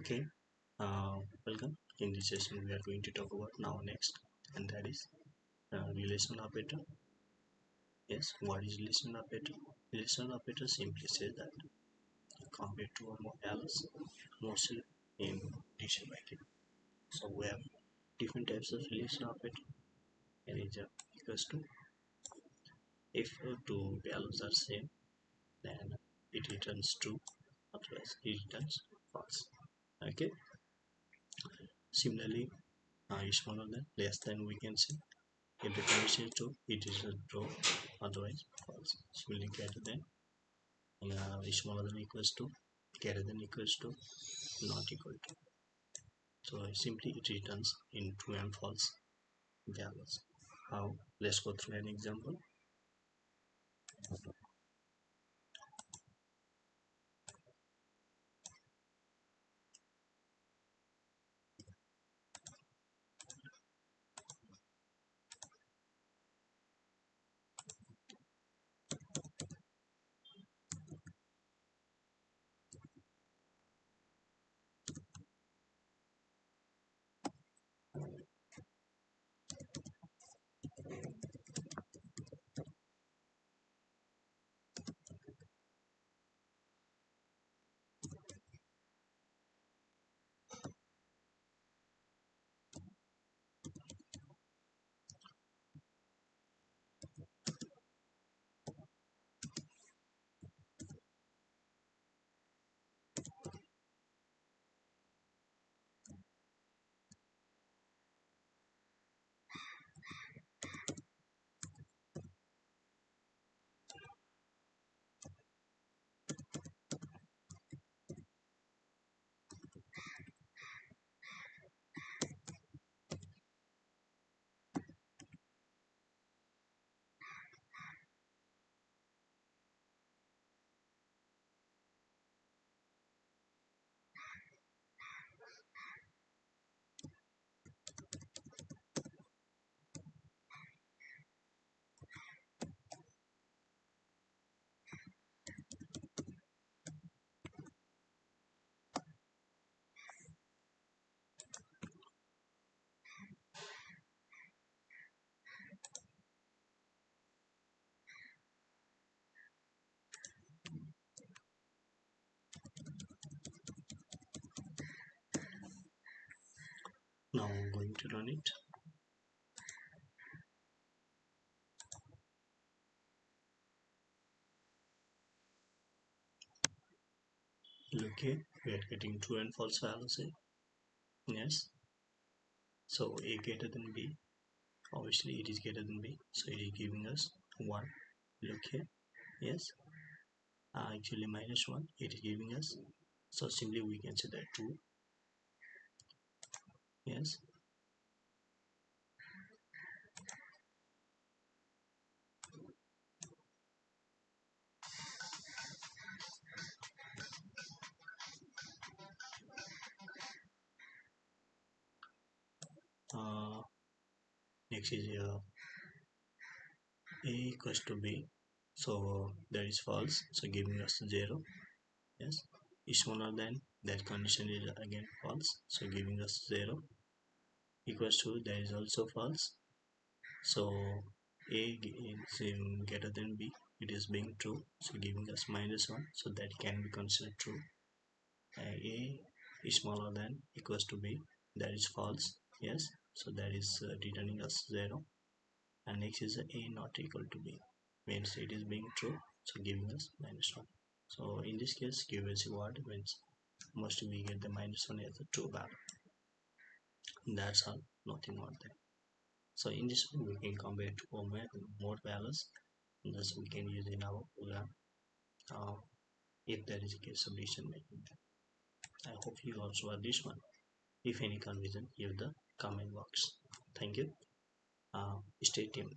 Okay, welcome. In this session, we are going to talk about now next, and that is relational operator. Yes, what is relational operator? Relational operator simply says that compare two or more values, mostly in addition bracket. So we have different types of relational operator. And it is equals to if two values are same, then it returns true, otherwise it returns false. Okay. Similarly, is smaller than less than we can say. If the condition is true, it is true, otherwise false. Similarly, greater than is smaller than equals to, greater than equals to, not equal to. So simply it returns in true and false values. How? Let's go through an example. Now I'm going to run it. Look here, we are getting true and false values here. Yes. So A greater than B. Obviously it is greater than B. So it is giving us 1. Look here. Yes. Actually minus 1. It is giving us. So simply we can say that 2. Yes. Next is A equals to B, so that is false, so giving us 0. Yes, is smaller than, that condition is again false, so giving us 0. Equals to, that is also false, so A is greater than B, it is being true, so giving us minus 1, so that can be considered true. A is smaller than equals to B, that is false. Yes, so that is returning us 0. And next is A not equal to B, means it is being true, so giving us minus 1. So in this case, QBasic what means must we get the minus 1 as a true value. That's all, nothing more than. So in this one we can compare two or more values, and thus we can use in our program if there is a case of decision making. I hope you also are this one. If any confusion, use the comment box. Thank you. Stay tuned.